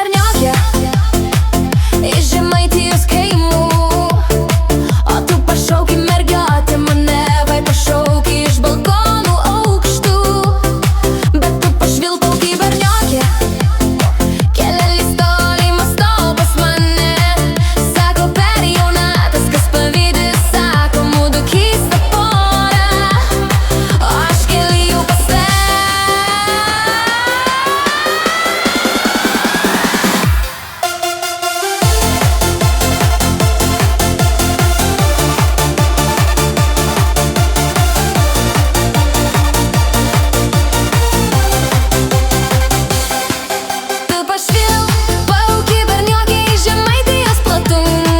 berniokė iš Žemaitijos kaimų, o tu pašauki mergiotė mane, vai pašauki iš balkonų aukštų, bet tu pašvilpauki berniokė. Kelelis toliai mąsto pas mane, sako per jaunatas, kas pavydi, sako mudu keista pora, o aš keli jų pas tave. Tu pašvilpauki berniokė iš Žemaitijos platumų,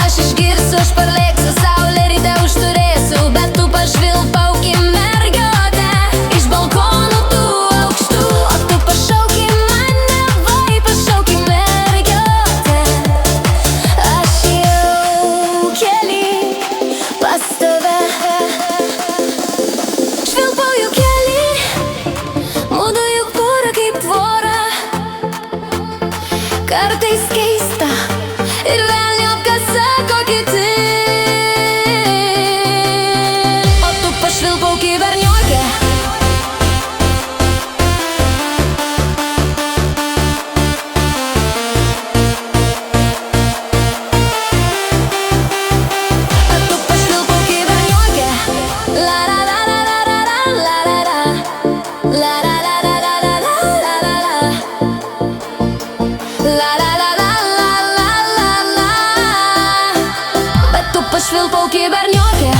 aš išgirsiu, aš parlėksiu, saulė ryte užturėsiu, bet tu pašvilpauki mergiotė iš balkonų tų aukštų, o tu pašauki mane, vai pašauki mergiotė, aš jau keli pas tave. Švilpauju keli, mudu juk pora kaip tvora, kartais keista ir velniop, kas sako kiti, o tu pašvilpauki berniokė. O tu pašvilpauki berniokė. La la la la la la la la la. La la la la la la la la la la. La la la la la la la la. Bet tu pašvilpauki berniokė.